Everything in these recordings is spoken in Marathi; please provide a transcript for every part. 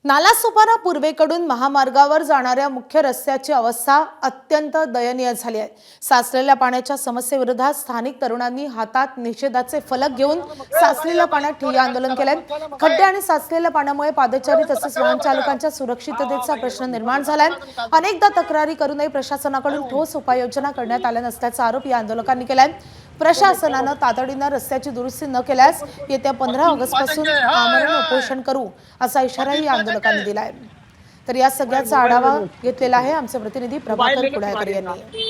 नालासोपारा पूर्वेकडून महामार्गावर जाणाऱ्या मुख्य रस्त्याची अवस्था अत्यंत दयनीय झाली आहे। साचलेल्या पाण्याच्या समस्येविरोधात स्थानिक तरुणांनी हातात निषेधाचे फलक घेऊन साचलेल्या पाण्यात ठिय्या आंदोलन केले। खड्डे आणि साचलेल्या पाण्यामुळे पादचारी तसेच वाहन चालकांच्या सुरक्षिततेचा प्रश्न निर्माण झालाय। अनेकदा तक्रारी करूनही प्रशासनाकडून ठोस उपाययोजना करण्यात आल्या नसल्याचा आरोप या आंदोलकांनी केलाय। प्रशासनाने तातडीने रस्त्याची दुरुस्ती न केल्यास येत्या 15 ऑगस्टपासून आमरण उपोषण करू असा इशाराही या आंदोलकांनी दिलाय। तर या सगळ्याचा आढावा घेतलेला आहे आमचे प्रतिनिधी प्रभाकर कुडाळकर यांनी।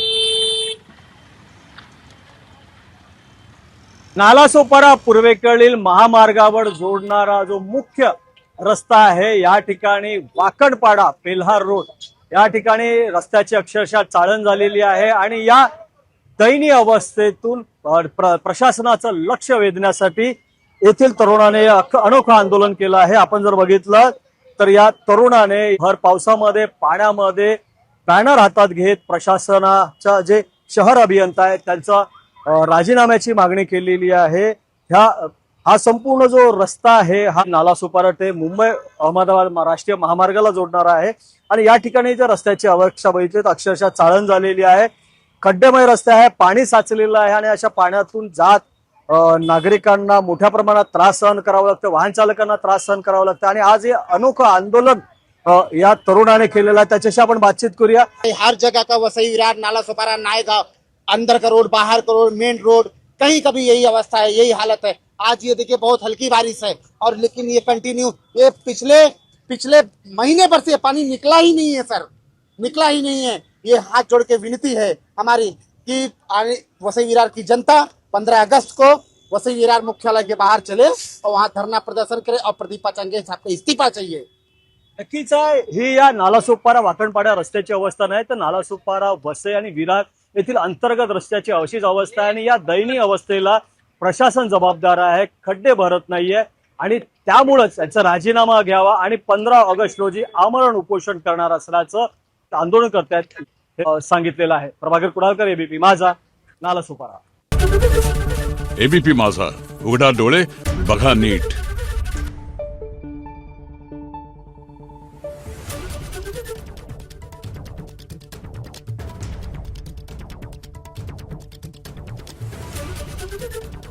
नालासोपारा पूर्वेकडील महामार्गावर जोडणारा जो मुख्य रस्ता आहे या ठिकाणी वाकडपाडा पेल्हार रोड या ठिकाणी रस्त्याची अक्षरशः चाळण झालेली आहे आणि या दयनीय अवस्थेतून प्रशासनाचं लक्ष वेधण्यासाठी येथील तरुणाने अनोखं आंदोलन केलं आहे। आपण जर बघितलं तर या तरुणाने भर पावसामध्ये पाण्यामध्ये बॅनर हातात घेत प्रशासनाचा जे शहर अभियंता आहेत त्यांचा राजीनाम्याची मागणी केलेली आहे। हा संपूर्ण जो रस्ता आहे हा नालासोपारा ते मुंबई अहमदाबाद राष्ट्रीय महामार्गाला जोडणारा आहे आणि या ठिकाणी जर रस्त्याची अवस्था बघितली तर अक्षरशः चाळण झालेली आहे। खड्डेमय रस्ते आहे, पाणी साचलेलं आहे आणि अशा पाण्यातून जात नागरिकांना मोठ्या प्रमाणात त्रास सहन करावा लागतो, वाहन चालकांना त्रास सहन करावा लागतो आणि आज हे अनोखं आंदोलन या तरुणाने केलेलं आहे। त्याच्याशी आपण बातचीत करूया। हर जगह का वसई विराट नालासोपारा नायगांव अंदर का रोड बाहर का रोड मेन रोड कहीं कभी यही अवस्था है, यही हालत है। आज ये देखिए बहुत हल्की बारिश है और लेकिन ये कंटिन्यू ये पिछले महीने भर से पानी निकला ही नहीं है सर, निकला ही नहीं है। ये हाथ जोड़ के विनती है हमारी कि वसई विरार की जनता 15 अगस्त को वसई विरार मुख्यालय के बाहर चले और वहां धरना प्रदर्शन करे और प्रदीप चंगे साहब को इस्तीफा चाहिए। नक्कीच आहे ही या नालासोपारा वाकणपाडा रस्त्याची अवस्था नाही तर नालासोपारा वसई आणि विरार येथील अंतर्गत रस्त्याची अशीच अवस्था आहे आणि या दयनीय अवस्थेला प्रशासन जबाबदार आहे। खड्डे भरत नाहीये आणि त्यामुळेच याचा राजीनामा घ्यावा आणि 15 ऑगस्ट रोजी आमरण उपोषण करणार असल्याचं आंदोलनकर्त्यांनी सांगितलेलं आहे। प्रभाकर कुडाळकर, एबीपी माझा, नालासोपारा। एबीपी माझा, उघडा डोळे बघा नीट। Thank you.